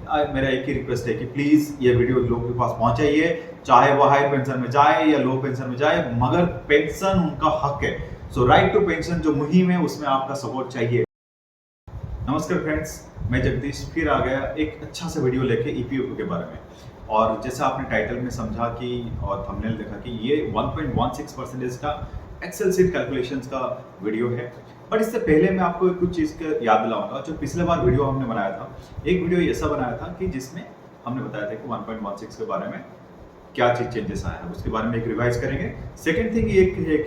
मेरा एक ही रिक्वेस्ट है कि प्लीज़ ये वीडियो लोगों के पास पहुंचाइए, चाहे वो हाई पेंशन में जाए या लो पेंशन में जाए, मगर पेंशन उनका हक है। सो राइट टू पेंशन जो मुहिम है उसमें आपका सपोर्ट चाहिए। नमस्कार फ्रेंड्स, मैं जगदीश फिर आ गया एक अच्छा सा वीडियो लेके ईपीएफओ के बारे में। और जैसा आपने टाइटल में समझा कि और थंबनेल देखा कि ये 1.16% का एक्सेल सीट कैलकुलेशंस का वीडियो है। बट इससे पहले मैं आपको कुछ चीज़ का याद दिलाऊंगा। जो पिछले बार वीडियो हमने बनाया था, एक वीडियो ऐसा बनाया था कि जिसमें हमने बताया था कि 1.16 के बारे में क्या चीज़ चेंजेस आया है, उसके बारे में एक रिवाइज करेंगे। सेकेंड थिंग ये है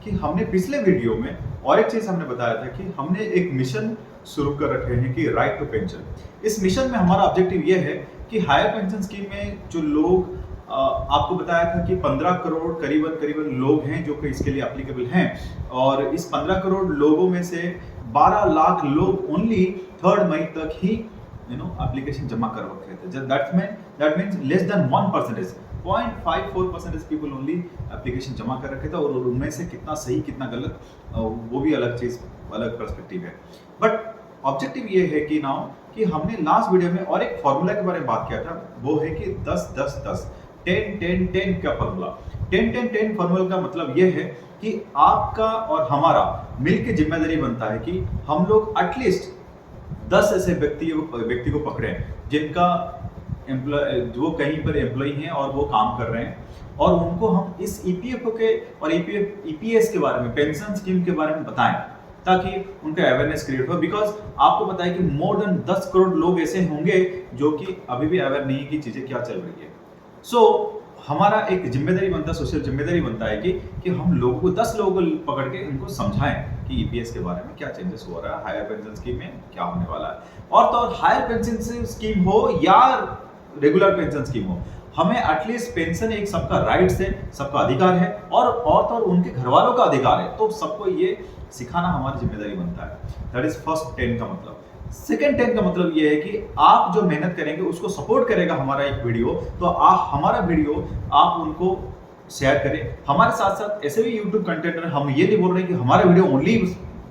कि हमने पिछले वीडियो में और एक चीज़ हमने बताया था कि हमने एक मिशन शुरू कर रखे हैं कि राइट टू पेंशन। इस मिशन में हमारा ऑब्जेक्टिव ये है कि हायर पेंशन स्कीम में जो लोग आपको बताया था कि 15 करोड़ करीबन लोग हैं जो कि इसके लिए एप्लीकेबल हैं, और इस 15 करोड़ लोगों में से 12 लाख लोग ओनली 3 मई तक ही एप्लीकेशन जमा कर रखे थे। That means less than 1%, 0.54% people only application जमा कर रखे थे। और उनमें से कितना सही कितना गलत वो भी अलग चीज़, अलग पर्सपेक्टिव है। बट ऑब्जेक्टिव ये है कि नाउ कि हमने लास्ट वीडियो में और एक फॉर्मूला के बारे में बात किया था, वो है कि 10-10-10 10-10-10 का फॉर्मूला। 10-10-10 फॉर्मूला का मतलब ये है कि आपका और हमारा मिलकर जिम्मेदारी बनता है कि हम लोग एटलीस्ट 10 ऐसे व्यक्ति को पकड़े जिनका जो कहीं पर एम्प्लॉय हैं और वो काम कर रहे हैं, और उनको हम इस ईपीएफओ के और ईपीएस के बारे में, पेंशन स्कीम के बारे में बताएं, ताकि उनका अवेयरनेस क्रिएट हो। बिकॉज आपको पता है कि मोर देन 10 करोड़ लोग ऐसे होंगे जो कि अभी भी अवेयर नहीं है कि चीजें क्या चल रही है। सो हमारा एक जिम्मेदारी बनता है, सोशल जिम्मेदारी बनता है कि हम लोगों को 10 लोगों को पकड़ के उनको समझाएं कि ईपीएस के बारे में क्या चेंजेस हो रहा है, हायर पेंशन स्कीम में क्या होने वाला है। और तो और हायर पेंशन स्कीम हो या रेगुलर पेंशन स्कीम हो, हमें एटलीस्ट पेंशन एक सबका राइट्स है, सबका अधिकार है, और तो और उनके घर वालों का अधिकार है। तो सबको ये सिखाना हमारी जिम्मेदारी बनता है। दैट इज फर्स्ट 10 का मतलब। सेकेंड 10 का मतलब ये है कि आप जो मेहनत करेंगे उसको सपोर्ट करेगा हमारा एक वीडियो, तो आप हमारा वीडियो आप उनको शेयर करें। हमारे साथ साथ ऐसे भी यूट्यूब कंटेंट, हम ये नहीं बोल रहे कि हमारा वीडियो ओनली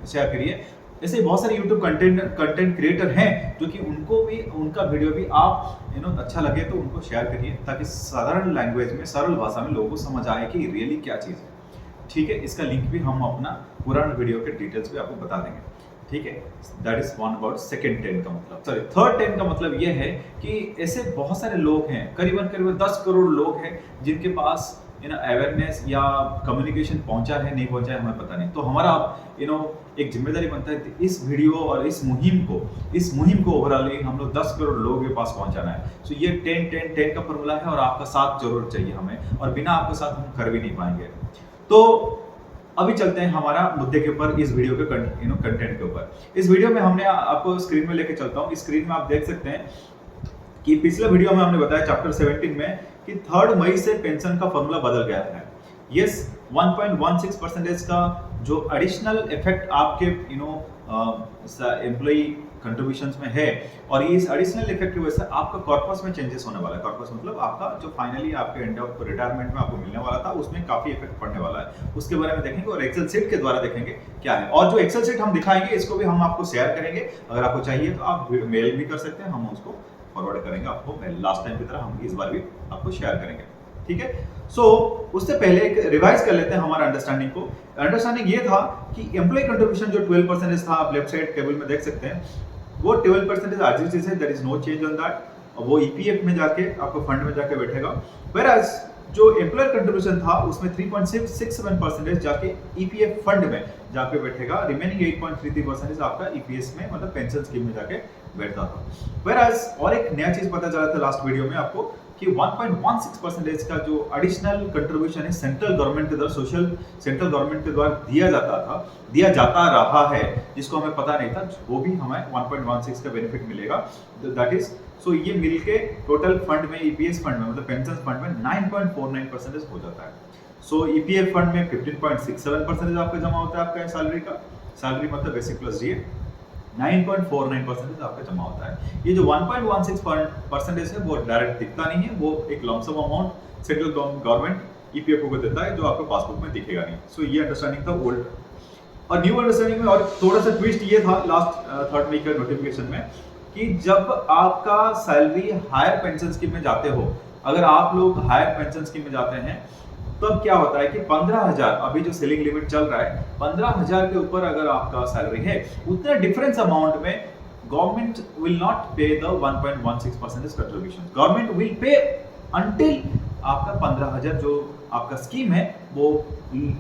शेयर करिए, ऐसे बहुत सारे यूट्यूब कंटेंट क्रिएटर हैं जो कि उनको भी उनका वीडियो भी आप अच्छा लगे तो उनको शेयर करिए, ताकि साधारण लैंग्वेज में, सरल भाषा में लोगों को समझ आए कि रियली क्या चीज़ है। ठीक है, इसका लिंक भी हम अपना पुराना वीडियो के डिटेल्स भी आपको बता देंगे। ठीक है, that is one about second 10 का मतलब। सॉरी, थर्ड 10 का मतलब ये है कि ऐसे बहुत सारे लोग हैं, करीबन 10 करोड़ लोग हैं जिनके पास अवेयरनेस या कम्युनिकेशन पहुंचा है, नहीं पहुंचा है, हमें पता नहीं। तो हमारा एक जिम्मेदारी बनता है कि इस वीडियो और इस मुहिम को ओवरऑल हम लोग 10 करोड़ लोगों के पास पहुंचाना है। सो ये 10-10-10 का फॉर्मूला है, और आपका साथ जरूर चाहिए हमें, और बिना आपके साथ हम कर भी नहीं पाएंगे। तो अभी चलते हैं हमारा मुद्दे के ऊपर, इस वीडियो के कंटेंट के ऊपर। इस वीडियो में हमने आपको स्क्रीन में लेके चलता हूँ। स्क्रीन में आप देख सकते हैं कि पिछले वीडियो में हमने बताया चैप्टर 17 में कि 3 मई से पेंशन का फॉर्मूला बदल गया है। यस, 1.16% का जो एडिशनल इफेक्ट आपके एम्प्लॉय कंट्रीब्यूशंस में है, और इस एडिशनल इफेक्ट की वजह से आपका कॉर्पस में चेंजेस होने वाला है। कॉर्पस मतलब आपका जो फाइनली आपके एंड ऑफ रिटायरमेंट में आपको मिलने वाला था, उसमें काफी इफेक्ट पड़ने वाला है। उसके बारे में देखेंगे और एक्सेल शीट के द्वारा देखेंगे क्या है। और जो एक्सेल शीट हम दिखाएंगे इसको भी हम आपको शेयर करेंगे। अगर आपको चाहिए तो आप मेल भी कर सकते हैं, हम उसको फॉरवर्ड करेंगे आपको। लास्ट टाइम की तरह हम इस बार भी आपको शेयर करेंगे। ठीक है, सो उससे पहले एक रिवाइज कर लेते हैं हमारा अंडरस्टैंडिंग को। अंडरस्टैंडिंग ये था कि एम्प्लॉय कंट्रीब्यूशन जो 12% था, आप लेफ्ट साइड टेबल में देख सकते हैं, वो 12% आज की चीज है, there is no change on that. वो ईपीएफ में जाके आपको फंड में जाके बैठेगा। वेयरएज जो एम्प्लॉयर कंट्रीब्यूशन था उसमें 3.67% जाके ईपीएफ फंड में जाके बैठेगा। रिमेनिंग 8.33% आपका ईपीएस में, मतलब पेंशन स्कीम में जाके बैठता था। वेयरएज और एक नया चीज पता चला था लास्ट वीडियो में आपको कि 1.16% का जो एडिशनल कंट्रीब्यूशन है सेंट्रल गवर्नमेंट के द्वारा, सेंट्रल गवर्नमेंट के द्वारा दिया जाता रहा है, जिसको हमें पता नहीं था, वो भी हमें 1.16 का बेनिफिट मिलेगा। दैट इज सो ये मिलके टोटल फंड में, ईपीएस फंड में, मतलब पेंशन फंड में 9.49% हो जाता है। सो ईपीएफ फंड में 15.67% आपका जमा होता है, आपका सैलरी मतलब बेसिक प्लस डीए। 9.49% आपका जमा होता है। ये जो 1.16% है वो डायरेक्ट दिखता नहीं है, वो एक lump sum amount central government EPFO को देता है, जो आपको पासबुक में दिखेगा नहीं। सो ये अंडरस्टैंडिंग था ओल्ड। और न्यू अंडरस्टैंडिंग में और थोड़ा सा ट्विस्ट ये था लास्ट 3rd मई के नोटिफिकेशन में कि जब आपका सैलरी हायर पेंशन स्कीम में जाते हो, अगर आप लोग हायर पेंशन स्कीम में जाते हैं तब क्या होता है कि 15,000 अभी जो सेलिंग लिमिट चल रहा है 15,000 के ऊपर अगर आपका सैलरी है उतने डिफरेंस अमाउंट में गवर्नमेंट विल नॉट पे the 1.16% contribution. Government will pay until आपका 15,000 जो आपका स्कीम है वो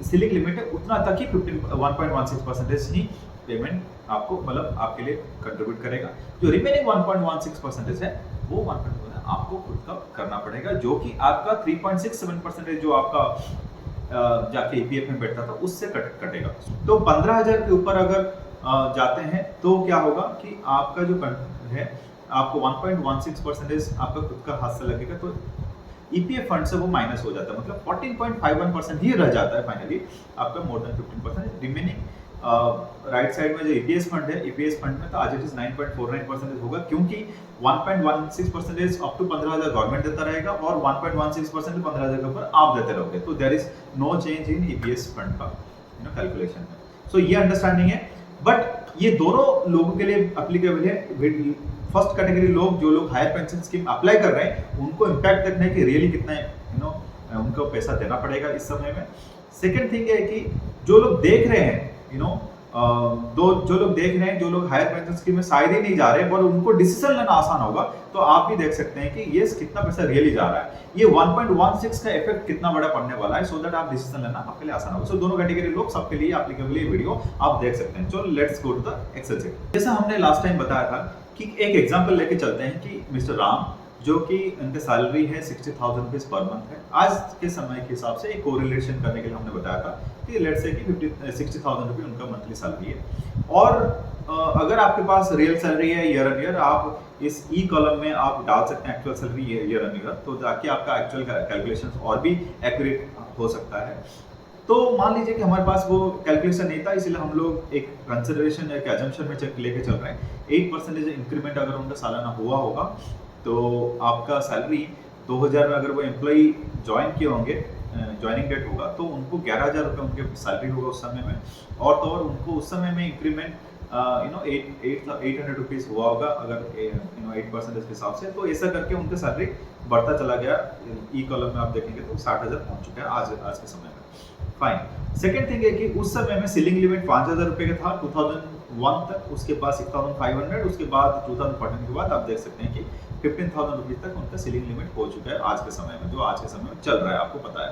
सीलिंग लिमिट है उतना तक ही 1.16% ही पेमेंट आपको मतलब आपके लिए कंट्रीब्यूट करेगा। जो रिमेनिंग 1.16% है वो 1.1 आपको खुद का करना पड़ेगा, जो कि आपका 3.67% जो आपका जाके ईपीएफ में बैठता था उससे कटेगा। तो 15,000 के ऊपर अगर जाते हैं तो क्या होगा कि आपका जो है आपको 1.16% आपका खुद का हाथ से लगेगा, तो ईपीएफ फंड से वो माइनस हो जाता है, मतलब 14.51% ही रह जाता है फाइनली आपका more than 15%। Remaining right side में जो ईपीएस फंड है, ईपीएस फंड में तो आज इट इज 9.49% होगा, क्योंकि 1.16% अप टू 15,000 गवर्नमेंट देता रहेगा और 1.16% 15,000 के ऊपर आप देते रहोगे, तो there is no change in EPS fund का कैलकुलेशन में। सो ये अंडरस्टैंडिंग है, बट ये दोनों लोगों के लिए एप्लीकेबल है। फर्स्ट कैटेगरी लोग जो लोग हायर पेंशन स्कीम अप्लाई कर रहे हैं उनको इम्पैक्ट देखना है कि रियली कितना उनको पैसा देना पड़ेगा इस समय में। सेकंड थिंग है कि जो लोग देख रहे हैं जो लोग हायर पेंशन स्कीम में शायद ही नहीं जा रहे पर उनको डिसीजन लेना आसान होगा, तो आप भी देख सकते हैं कि ये कितना पैसा रियली जा रहा है, ये 1.16 का इफेक्ट कितना बड़ा पड़ने वाला है, सो दैट आप डिसीजन लेना आपके लिए आसान होगा। सो दोनों कैटेगरी लोग सबके लिए एप्लीकेबल ये वीडियो आप देख सकते हैं। चलो let's go to the excel sheet. जैसा हमने लास्ट टाइम बताया था कि एक एग्जांपल लेके चलते हैं कि मिस्टर राम जो कि उनकी सैलरी है 60,000 रुपीज पर मंथ है। आज के समय के हिसाब से एक कोरिलेशन करने के लिए हमने बताया था कि लेट्स से कि 60,000 रुपये उनका मंथली सैलरी है, और अगर आपके पास रियल सैलरी है ईयर ऑन ईयर, आप इस ई कॉलम में आप डाल सकते हैं actual salary year on year, तो ताकि आपका एक्चुअल कैलकुलेशन और भी एक्यूरेट हो सकता है। तो मान लीजिए कि हमारे पास वो कैलकुलेशन नहीं था, इसलिए हम लोग एक कंसिडरेशन एक एजम्पशन में लेके चल रहे हैं। 8% इंक्रीमेंट अगर उनका सालाना हुआ होगा तो आपका सैलरी 2000 में अगर वो एम्प्लॉई ज्वाइन किए होंगे, ज्वाइनिंग डेट होगा तो उनको 11,000 रुपये उनके सैलरी होगा उस समय में, और तो और उनको उस समय में इंक्रीमेंट 800 रुपीज़ हुआ होगा अगर 8% के हिसाब से। तो ऐसा करके उनका सैलरी बढ़ता चला गया। ई कॉलम में आप देखेंगे तो 60,000 पहुंच चुका है आज के समय में। फाइन। सेकेंड थिंग है कि उस समय में सीलिंग लिमिट 5,000 रुपये का था 2001 तक, उसके बाद 6,500, उसके बाद 2014 के बाद आप देख सकते हैं कि 15,000 रुपीज तक उनका सीलिंग लिमिट हो चुका है आज के समय में, जो आज के समय में चल रहा है, आपको पता है।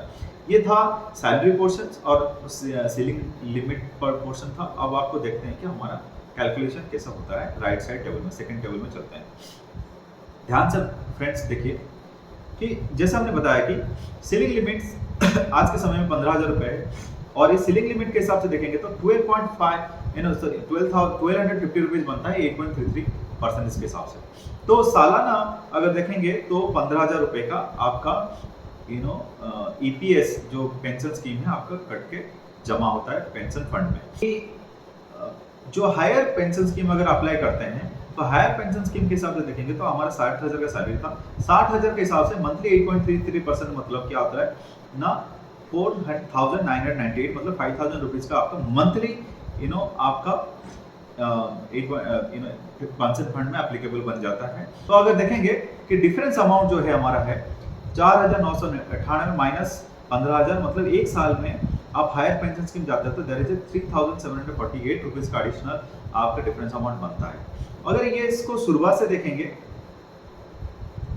ये था सैलरी पोर्शन और सीलिंग लिमिट पर पोर्शन था। अब आपको देखते हैं कि हमारा कैलकुलेशन कैसा होता है राइट साइड टेबल में, सेकंड टेबल में चलते हैं। ध्यान से फ्रेंड्स देखिए कि जैसा हमने बताया कि सीलिंग लिमिट्स आज के समय में 15,000 रुपए है, और इस सीलिंग लिमिट के हिसाब से देखेंगे तो 1250 रुपीज बनता है 8.33% इसके हिसाब से। तो सालाना अगर देखेंगे तो 15,000 रुपए का आपका ईपीएस जो पेंशन स्कीम है आपका कट के जमा होता है पेंशन फंड में। जो हायर पेंशन स्कीम अगर अप्लाई करते हैं तो हायर पेंशन स्कीम के हिसाब से देखेंगे तो हमारा 60,000 का सैलरी था। 60,000 के हिसाब से मंथली 8.33% मतलब क्या होता है ना 4,998 मतलब 5,000 रुपीज का आपका मंथली आपका पेंशन फंड में एप्लीकेबल बन जाता है। तो अगर देखेंगे कि डिफरेंस अमाउंट जो है हमारा है 4,998 माइनस 15,000, मतलब एक साल में आप हायर पेंशन स्कीम जाते हैं तो देयर इज 3,748 रुपीज का एडिशनल आपका डिफरेंस अमाउंट बनता है। अगर ये इसको शुरुआत से देखेंगे,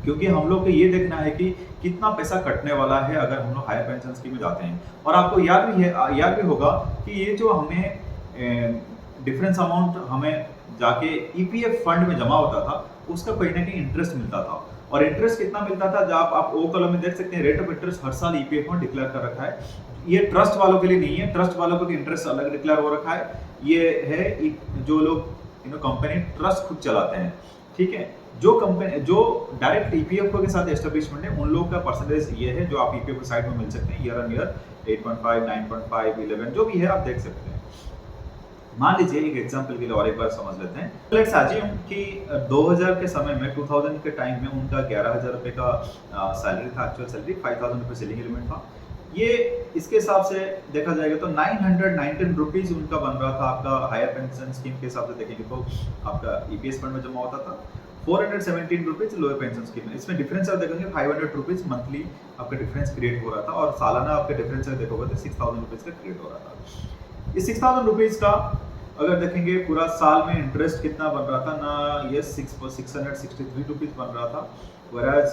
क्योंकि हम लोग को ये देखना है कि कितना पैसा कटने वाला है अगर हम लोग हायर पेंशन स्कीम में जाते हैं, और आपको याद भी होगा कि ये जो हमें डिफरेंस अमाउंट हमें जाके ईपीएफ फंड में जमा होता था उसका कहीं ना कहीं इंटरेस्ट मिलता था, और इंटरेस्ट कितना मिलता था जब आप ओ कॉलम में देख सकते हैं रेट ऑफ इंटरेस्ट हर साल ईपीएफ में डिक्लेयर कर रखा है। ये ट्रस्ट वालों के लिए नहीं है, ट्रस्ट वालों को इंटरेस्ट अलग डिक्लेयर हो रखा है। ये है जो लोग कंपनी ट्रस्ट खुद चलाते हैं, ठीक है, जो कंपनी जो डायरेक्ट ईपीएफओ के साथ एस्टेब्लिशमेंट है उन लोगों का परसेंटेज ये है जो आप ईपीएफओ साइट में मिल सकते हैं ईयर ऑन ईयर 8.5, 9.5, 11 जो भी है आप देख सकते हैं। मान लीजिए एक एग्जांपल के लिए और एक बार समझ लेते हैं। लेट्स अज्यूम कि 2000 के समय में 2000 के टाइम में उनका 11,000 रुपए का सैलरी था, एक्चुअल सैलरी 5,000 रुपए सीलिंग लिमिट था। ये इसके हिसाब से देखा जाएगा तो 919 रुपीज उनका बन रहा था आपका हायर पेंशन स्कीम के हिसाब से देखेंगे तो आपका ईपीएस फंड में जमा होता था 417 रुपीज लोअर पेंशन स्कीम में। इसमें डिफरेंस आप देखेंगे 500 रुपीज मंथली आपका डिफरेंस क्रिएट हो रहा था और सालाना आपका डिफरेंस देखोगे तो 6000 रुपीज का क्रिएट हो रहा था। इस 6000 रुपीज का अगर देखेंगे पूरा साल में इंटरेस्ट कितना बन रहा था ना, ये 663 रुपीज बन रहा था, whereas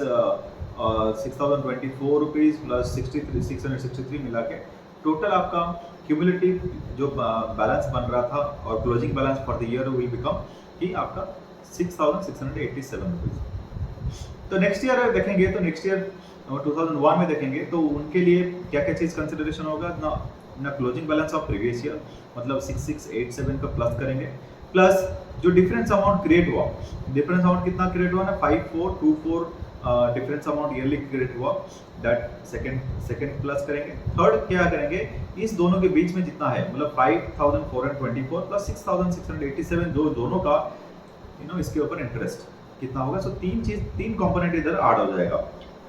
6024 रुपीज प्लस 663 मिला के टोटल आपका क्यूमुलेटिव जो बैलेंस बन रहा था और closing balance for the year will become कि आपका 6687 रुपीज। तो नेक्स्ट ईयर अगर देखेंगे तो नेक्स्ट ईयर 2001 में देखेंगे तो उनके लिए क्या क्या चीज कंसिडरेशन होगा ना closing balance of previous year मतलब 6687 का प्लस करेंगे, प्लस जो डिफरेंस अमाउंट क्रिएट हुआ, डिफरेंस अमाउंट कितना क्रिएट हुआ ना 5424 डिफरेंस अमाउंट ईयरली क्रिएट हुआ, दैट सेकंड प्लस करेंगे। थर्ड क्या करेंगे, इस दोनों के बीच में जितना है मतलब 5424 प्लस 6687 जो दोनों का इसके ऊपर इंटरेस्ट कितना होगा। सो तीन कंपोनेंट इधर ऐड हो जाएगा,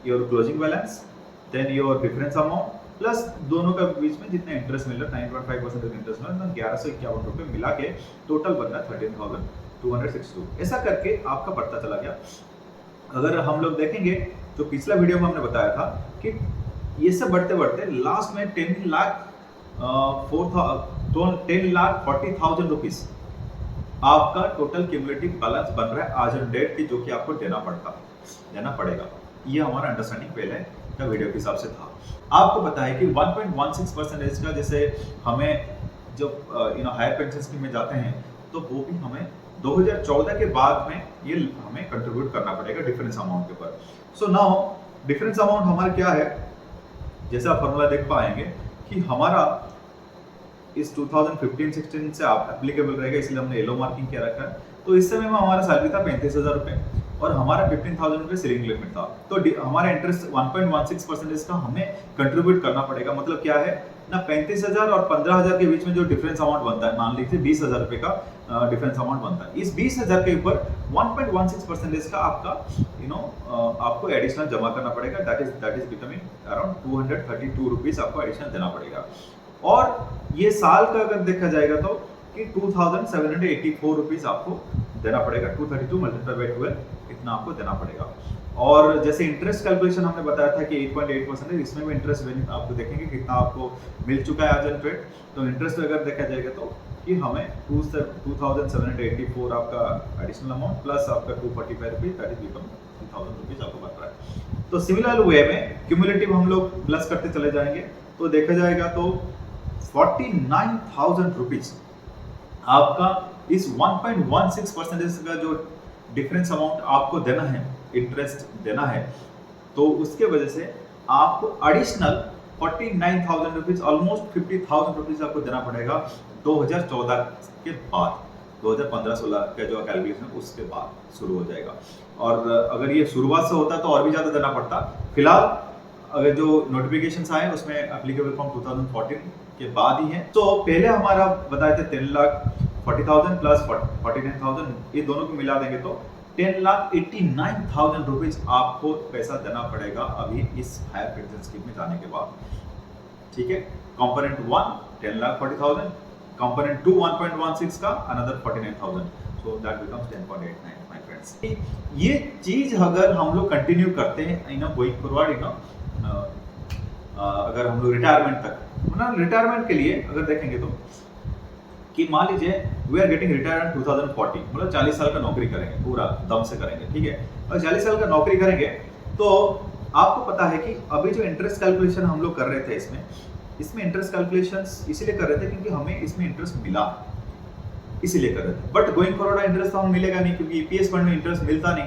your closing balance then your difference amount plus दोनों का बीच में जितना इंटरेस्ट मिल रहा है 9.5% इंटरेस्ट मिल रहा है 1151 रुपए मिला के टोटल बन रहा है 13,262। ऐसा करके आपका बढ़ता चला गया। अगर हम लोग देखेंगे तो पिछला वीडियो में हमने बताया था कि ये सब बढ़ते बढ़ते लास्ट में 10,40,000 रुपीज आपका टोटल क्यूमुलेटिव बैलेंस बन रहा है आज ऑन डेट की, जो कि आपको देना पड़ेगा। ये हमारा अंडरस्टैंडिंग पहले का वीडियो के हिसाब से था। आपको पता है कि 1.16% का जैसे हमें जब हायर पेंशन स्कीम में जाते हैं तो वो भी हमें 2014 के बाद में ये हमें कंट्रीब्यूट करना पड़ेगा डिफरेंस अमाउंट के ऊपर। सो नाउ डिफरेंस अमाउंट हमारा क्या है, जैसे आप फॉर्मूला देख पाएंगे कि हमारा इस 2015-16 से आप एप्लीकेबल रहेगा, इसलिए हमने येलो मार्किंग किया रखा है। तो इस समय में हमारा सैलरी था 35,000 रुपए और हमारा 15,000 रुपए सीलिंग लिमिट था, तो हमारा इंटरेस्ट 1.16% का हमें कंट्रीब्यूट करना पड़ेगा। मतलब क्या है ना 35,000 और 15,000 के बीच में जो डिफरेंस अमाउंट बनता है, मान लीजिए 20,000 रुपए का डिफरेंस अमाउंट बनता है, इस 20,000 के ऊपर 1.16% का आपका आपको एडिशनल जमा करना पड़ेगा, that is becoming around 232 rupees आपको एडिशनल देना पड़ेगा। और ये साल का अगर देखा जाएगा तो कि 2,784 रुपीज आपको देना पड़ेगा, 232 मल्टीप्लाई बाय 12 इतना आपको देना पड़ेगा। और जैसे इंटरेस्ट कैलकुलेशन हमने बताया था कि 8.8% इसमें भी इंटरेस्ट बेनिफिट आपको देखेंगे कितना आपको मिल चुका है आज एंड डेट। तो इंटरेस्ट अगर देखा जाएगा तो कि हमें 2,784 आपका एडिशनल अमाउंट प्लस आपका 245 rupees that is become 3,000 rupees आपको बन रहा है। तो सिमिलर वे में क्यूमुलेटिव हम लोग प्लस करते चले जाएंगे तो देखा जाएगा तो 49,000 रुपीज आपका इस 1.16% का जो डिफरेंस अमाउंट आपको देना है, इंटरेस्ट देना है, तो उसके वजह से आपको एडिशनल 49,000 रुपीज ऑलमोस्ट 50,000 रुपीज आपको देना पड़ेगा 2014 के बाद। 2015-16 का जो कैलकुलेशन उसके बाद शुरू हो जाएगा। और अगर ये शुरुआत से होता तो और भी ज्यादा देना पड़ता। फिलहाल अगर जो नोटिफिकेशंस आए उसमें एप्लीकेबल फ्रॉम 2014 के बाद ही है। तो पहले हमारा बताए थे 10,40,000 प्लस 49,000, ये दोनों को मिला देंगे तो 10,89,000 रुपीज आपको पैसा देना पड़ेगा अभी इस हायर पेंशन स्कीम में जाने के बाद। ठीक है, कंपोनेंट 1 10,40,000, कंपोनेंट 2 1.16 का another 49,000, so that becomes 10.89 my friends. ये चीज अगर हम लोग कंटिन्यू करते हैं गोइंग फॉरवर्ड अगर हम लोग रिटायरमेंट तक, मतलब रिटायरमेंट के लिए अगर देखेंगे तो कि मान लीजिए we are getting retire in 2040, मतलब 40 साल का नौकरी करेंगे, पूरा दम से करेंगे, ठीक है। और 40 साल का नौकरी करेंगे तो आपको पता है कि अभी जो इंटरेस्ट कैलकुलेशन हम लोग कर रहे थे इसमें इंटरेस्ट कैलकुलेशंस इसीलिए कर रहे थे क्योंकि हमें इसमें इंटरेस्ट मिला, इसीलिए कर रहे थे। बट गोइंग फॉरवर्ड इंटरेस्ट तो हमें मिलेगा नहीं क्योंकि ईपीएस फंड में इंटरेस्ट मिलता नहीं,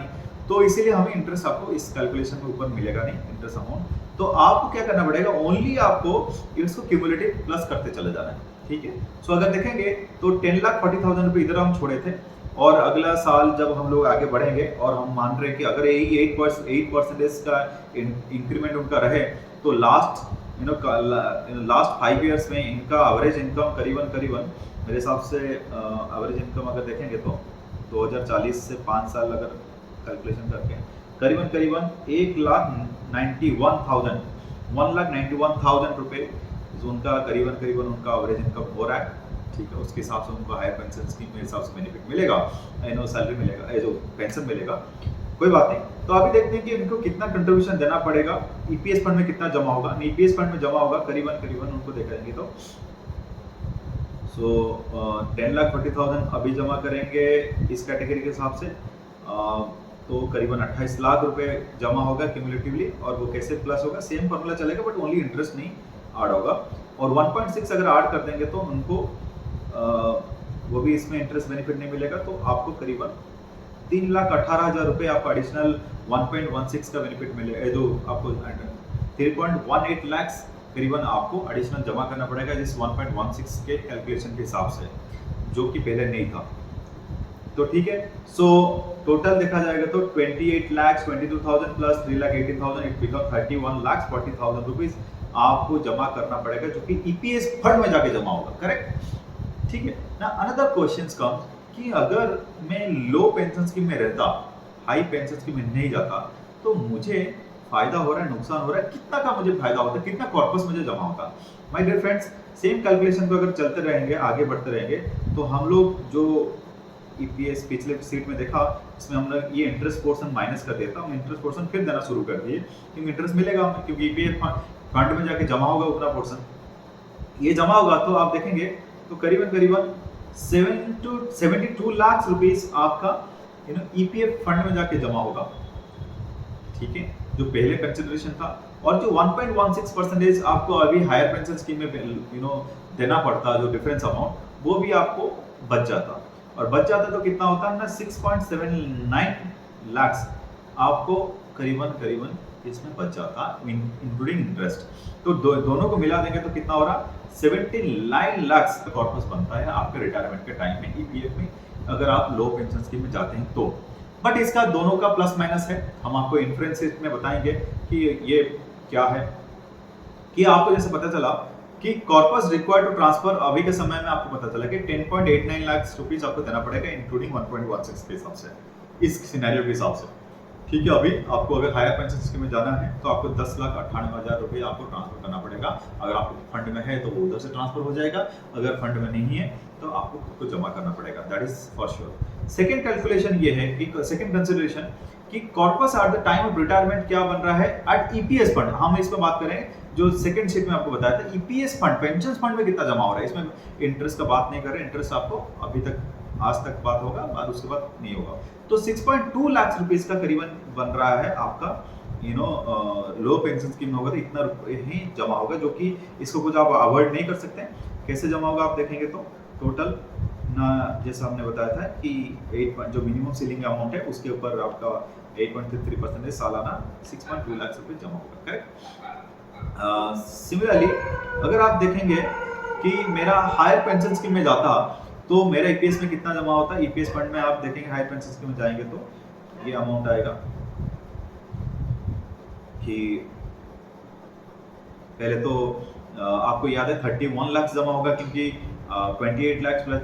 तो इसीलिए हमें इंटरेस्ट आपको इस कैलकुलेशन के ऊपर मिलेगा नहीं इंटरेस्ट अमाउंट। तो आपको क्या करना पड़ेगा, ओनली आपको इसको क्यूमुलेटिव प्लस करते चले जाना है, ठीक है। सो अगर देखेंगे तो 10,40,000 रुपए इधर हम छोड़े थे और अगला साल जब हम लोग आगे बढ़ेंगे और हम मान रहे हैं कि अगर यही 8% का इंक्रीमेंट उनका रहे तो लास्ट 5 इयर्स में इनका एवरेज इनकम करीबन मेरे हिसाब से एवरेज इनकम अगर देखेंगे तो 2040 से 5 साल अगर कैलकुलेशन करके करीबन 1,91,000 1,91,000 रुपये उनका करीबन करीबन उनका एवरेज इनकम हो रहा है। ठीक है, उसके हिसाब से उनको हायर पेंशन स्कीम के हिसाब से बेनिफिट मिलेगा, सैलरी मिलेगा, जो पेंशन मिलेगा। कोई बात नहीं। तो अभी देखते हैं कि इनको कितना कंट्रीब्यूशन देना पड़ेगा, ईपीएस फंड में कितना जमा होगा। ईपीएस फंड में जमा होगा करीबन करीबन उनको देखेंगे तो 10,40,000 अभी जमा करेंगे इस कैटेगरी के हिसाब से, तो करीबन 28 लाख रुपए जमा होगा क्यूमुलेटिवली। और वो कैसे प्लस होगा, सेम फॉर्मूला चलेगा बट ओनली इंटरेस्ट नहीं ऐड होगा। और 1.6 अगर ऐड कर देंगे तो उनको वो भी इसमें इंटरेस्ट बेनिफिट नहीं मिलेगा, तो आपको करीबन 3,18,000 रुपये आपको एडिशनल 1.16 का बेनिफिट मिलेगा, जो आपको 3.18 लाख करीबन आपको एडिशनल जमा करना पड़ेगा जिस 1.16 के कैलकुलेशन के हिसाब से, जो कि पहले नहीं था। तो ठीक है, सो टोटल देखा जाएगा तो 28,22,000 प्लस 3,18,000 इट बिकम 31,40,000 रुपीज आपको जमा करना पड़ेगा, जो कि ईपीएस फंड में जाके जमा होगा। करेक्ट, ठीक है ना। अनदर क्वेश्चंस कम्स कि अगर मैं लो पेंशन स्कीम में रहता, हाई पेंशन स्कीम में नहीं जाता, तो मुझे फायदा हो रहा है, नुकसान हो रहा है, कितना का मुझे फायदा होता है, कितना कॉर्पस मुझे जमा होता। My dear friends, same calculation को अगर चलते रहेंगे, आगे बढ़ते रहेंगे, तो हम लोग जो ईपीएस पिछले सीट में देखा, इसमें हमने ये इंटरेस्ट पोर्शन माइनस कर दिया था, हम इंटरेस्ट पोर्शन फिर देना शुरू कर दिए, क्योंकि इंटरेस्ट मिलेगा हमें, क्योंकि ईपीएफ फंड में जाके जमा होगा उतना पोर्शन। ये जमा होगा तो आप देखेंगे तो करीबन करीबन 72 लाख रुपीस आपका ईपीएफ फंड में जाके जमा होगा। ठीक है, जो पहले कंसिडरेशन था। और जो 1.16% आपको अभी हायर पेंशन स्कीम में देना पड़ता, जो डिफरेंस अमाउंट, वो भी आपको बच जाता। और बच जाता तो कितना होता है ना, 6.79 लाख आपको करीबन करीबन इसमें बच जाता, इंक्लूडिंग इंटरेस्ट। तो दोनों को मिला देंगे तो कितना हो रहा, 79 लाख का कॉर्पस बनता है आपके रिटायरमेंट के टाइम में ईपीएफ में, अगर आप लो पेंशन स्कीम में जाते हैं तो। बट इसका दोनों का प्लस माइनस है, हम आपको इन्फ्लुएंस में बताएंगे कि ये क्या है। कि आपको जैसे पता चला कि कॉर्पस रिक्वायर्ड टू ट्रांसफर अभी के समय में आपको पता चला कि 10.89 लाख रुपीस आपको देना पड़ेगा, इंक्लूडिंग 1.16 के हिसाब से, इस सिनेरियो के हिसाब से। ठीक है, अभी आपको अगर हायर पेंशन स्कीम में जाना है तो आपको 10,98,000 रुपये आपको ट्रांसफर करना पड़ेगा। अगर आपको फंड में है तो वो उधर से ट्रांसफर हो जाएगा, अगर फंड में नहीं है तो आपको खुद को जमा करना पड़ेगा, that is for sure. Second calculation ये है कि सेकेंड कंसिडरेशन कि corpus at the time of retirement क्या बन रहा है एट ईपीएस फंड। हम इस पर बात करें, जो सेकंड शीट में आपको बताया था, ईपीएस फंड पेंशन फंड में कितना जमा हो रहा है। इसमें इंटरेस्ट का बात नहीं कर रहे, इंटरेस्ट आपको अभी तक आज तक बात होगा, बाद उसके बाद नहीं होगा। तो 6.2 लाख रुपीस का करीबन बन रहा है आपका लो पेंशन स्कीम में होगा तो इतना ही जमा होगा, जो कि इसको कुछ आप अवॉइड नहीं कर सकते। कैसे जमा होगा आप देखेंगे तो टोटल ना, जैसा हमने बताया था कि 8 जो मिनिमम सीलिंग अमाउंट है उसके ऊपर आपका 8.33% सालाना 6.2 लाख रुपए जमा होगा। करेक्ट। सिमिलरली अगर आप देखेंगे कि मेरा हायर पेंशन स्कीम में जाता तो मेरा ईपीएस में कितना जमा होता है, ईपीएस फंड में आप देखेंगे हायर पेंशन स्कीम में जाएंगे तो ये अमाउंट आएगा कि पहले तो आपको याद है 31 लाख जमा होगा, क्योंकि 28 लाख प्लस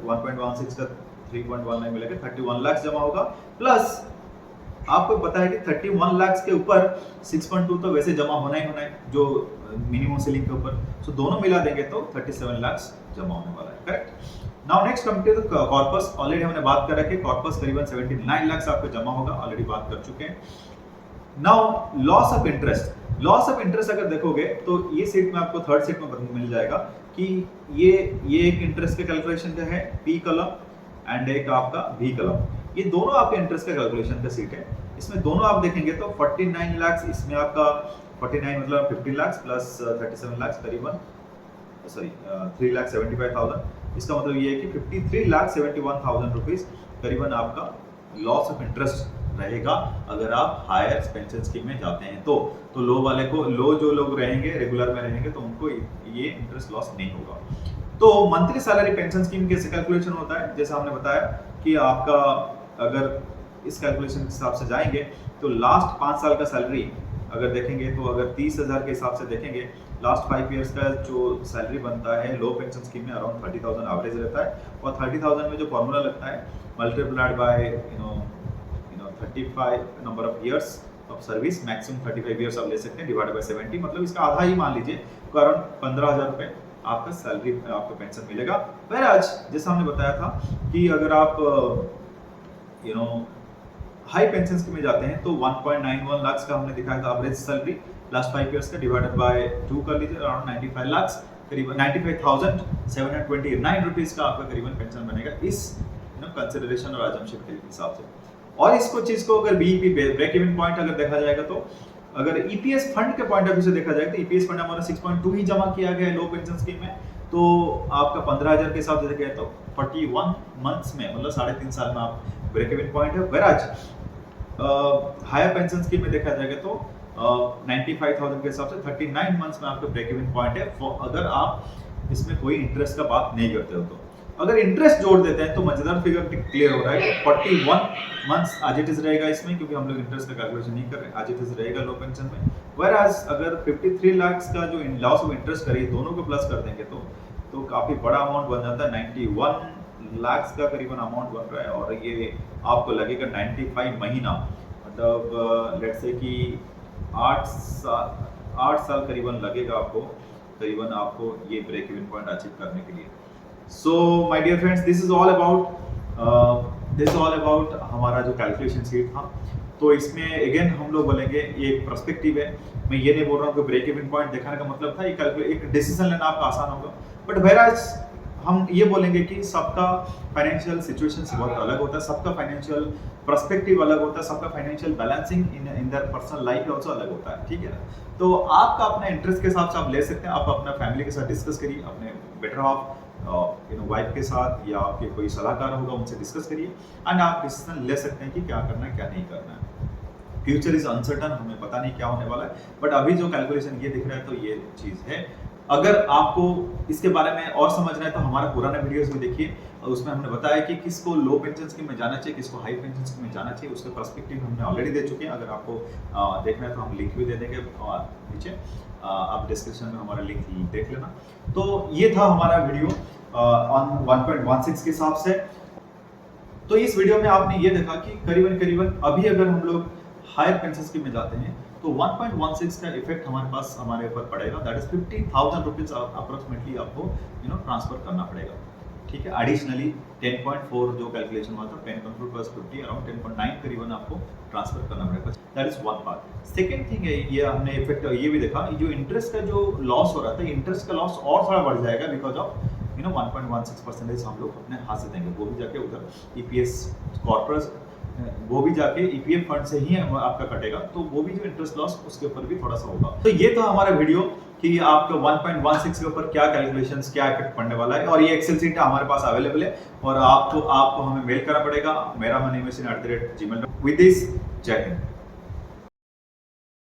1.16 का 3.19 मिलेगा, 31 लाख जमा होगा। प्लस आपको पता है कि 31 लाख के ऊपर 6.2 तो वैसे जमा होना ही होना है, जो मिनिमम सीलिंग के ऊपर, सो दोनों मिला देंगे तो 37 लाख जमा होने वाला है। Correct. Now next come to the corpus. Already हमने बात कर रखी है, कॉर्पस करीबन 79 लाख आपको जमा होगा, ऑलरेडी बात कर चुके हैं। Now loss of interest. Loss of interest अगर देखोगे तो ये सीट में आपको थर्ड सीट में मिल जाएगा कि ये एक इंटरेस्ट के कैलकुलेशन का है, पी कॉलम एंड एक आपका बी कॉलम, ये दोनों आपके इंटरेस्ट का कैलकुलेशन का सीट है। इसमें दोनों आप देखेंगे तो 49 लाख, इसमें आपका 49 मतलब 50 लाख प्लस 37 लाख करीबन 3,75,000। इसका मतलब ये है कि 53,71,000 रुपीस करीबन आपका लॉस ऑफ इंटरेस्ट रहेगा अगर आप हायर पेंशन स्कीम में जाते हैं तो लो वाले को, लो जो लोग रहेंगे रेगुलर में रहेंगे तो उनको ये इंटरेस्ट लॉस नहीं होगा। तो मंथली सैलरी पेंशन स्कीम कैसे कैलकुलेशन होता है, जैसा हमने बताया कि आपका अगर इस कैलकुलेशन के हिसाब से जाएंगे तो लास्ट 5 साल का सैलरी अगर देखेंगे तो अगर 30,000 के हिसाब से देखेंगे, लास्ट 5 इयर्स का जो सैलरी बनता है लो पेंशन स्कीम में अराउंड 30,000 एवरेज रहता है। और 30,000 में जो फॉर्मूला लगता है multiplied by 35 number of years, of service, maximum 35 years आप ले सकते हैं, डिवाइड बाय 70, मतलब इसका आधा ही मान लीजिए, कारण 15,000 रुपए आपका सैलरी, आपका पेंशन मिलेगा। आज जैसा हमने बताया था कि अगर आप हाई पेंशन स्कीम में जाते हैं तो 1.91 लाख का हमने दिखाया था एवरेज सैलरी लास्ट 5 इयर्स का, डिवाइडेड बाय 2 कर लीजिए, अराउंड 95 लाख, करीबन 95,729 रुपीस का आपका करीबन पेंशन बनेगा इस कंसिडरेशन और अजम्पशन के हिसाब से। और इसको चीज को अगर बीईपी ब्रेक इवन पॉइंट अगर देखा जाएगा तो अगर ईपीएस फंड के पॉइंट ऑफ व्यू से देखा जाएगा तो ईपीएस फंड हमारा 6.2 ही जमा किया गया है लो पेंशन स्कीम में, तो आपका 15,000 के हिसाब से देखा तो 41 मंथ्स में, मतलब 3.5 साल में आप ब्रेक इवन पॉइंट है। वेराज हायर पेंशन स्कीम में देखा जाएगा तो 95,000 के हिसाब से 39 मंथ्स में आपका ब्रेक इवन पॉइंट है, अगर आप इसमें कोई इंटरेस्ट का बात नहीं करते हो तो। अगर इंटरेस्ट जोड़ देते हैं तो मजेदार फिगर क्लियर हो रहा है, 41 मंथ्स आज इट इज रहेगा इसमें, क्योंकि हम लोग इंटरेस्ट का कैलकुलेशन नहीं कर रहे, आज इट इज रहेगा लो पेंशन में। वेराज अगर 53 लाख का जो लॉस ऑफ इंटरेस्ट करिए, दोनों को प्लस कर देंगे तो काफी बड़ा अमाउंट बन जाता है, 91 लाख का करीबन अमाउंट बन रहा है, और ये आपको लगेगा 95 महीना, मतलब लेट्स से कि 8 साल करीबन लगेगा आपको ये ब्रेक इवन पॉइंट अचीव करने के लिए। So my dear friends, this is all about हमारा जो कैलकुलेशन शीट था। तो इसमें अगेन हम लोग बोलेंगे ये एक पर्सपेक्टिव है, मैं ये नहीं बोल रहा हूँ कि ब्रेक इवन पॉइंट दिखाने का मतलब था एक डिसीजन लेना आपका आसान होगा, बट वेराज हम ये बोलेंगे कि सबका फाइनेंशियल सिचुएशन बहुत अलग होता है, सबका फाइनेंशियल पर्सपेक्टिव अलग होता है, सबका financial balancing in their personal life also अलग होता है, ठीक है ना। तो आपका अपना इंटरेस्ट के हिसाब से आप ले सकते हैं, आप अपना फैमिली के साथ डिस्कस करिए, अपने बेटर हाफ वाइफ के साथ या आपके कोई सलाहकार होगा उनसे डिस्कस करिए, एंड आप डिसीजन ले सकते हैं कि क्या करना है क्या नहीं करना है। फ्यूचर इज अनसर्टन, हमें पता नहीं क्या होने वाला है, बट अभी जो कैलकुलेशन ये दिख रहा है तो ये चीज है। अगर आपको इसके बारे में और समझना है तो हमारा पुराना वीडियोस भी देखिए, और उसमें हमने बताया कि किसको लो पेंशन स्कीम में जाना चाहिए, किसको हाई पेंशन स्कीम में जाना चाहिए, उसके पर्सपेक्टिव हमने ऑलरेडी दे चुके हैं। अगर आपको देखना है तो हम लिंक भी दे देंगे नीचे, आप डिस्क्रिप्शन में हमारा लिंक देख लेना। तो ये था हमारा वीडियो ऑन 1.16 के हिसाब से। तो इस वीडियो में आपने ये देखा कि करीबन अभी अगर हम लोग हायर पेंशन स्कीम में जाते हैं तो 1.16 का इफेक्ट हमारे ऊपर पड़ेगा, दैट इज 50,000 रुपीज अप्रोक्सीमेटली आपको ट्रांसफर करना पड़ेगा, ठीक है। एडिशनली 10.4 जो कैलकुलेशन हुआ था, 10.4 प्लस 50 अराउंड 10.9 करीबन आपको ट्रांसफर करना पड़ेगा, that is one part. Second thing है, ये हमने इफेक्ट ये भी देखा, जो इंटरेस्ट का जो लॉस हो रहा था, इंटरेस्ट का लॉस और थोड़ा बढ़ जाएगा बिकॉज ऑफ 1.16% हम लोग अपने हाथ से देंगे, वो भी जाके उधर ईपीएस कॉर्पोरेट, वो भी जाके ईपीएफ फंड से ही आपका कटेगा, तो वो भी जो इंटरेस्ट लॉस उसके ऊपर भी थोड़ा सा होगा। तो ये था हमारा वीडियो कि आपका 1.16 के ऊपर क्या कैलकुलेशंस, क्या इफेक्ट पड़ने वाला है, और ये एक्सेल शीट हमारे पास अवेलेबल है, और आपको हमें मेल करना पड़ेगा, मेरा money machine @gmail.com। With this, जय हिंद।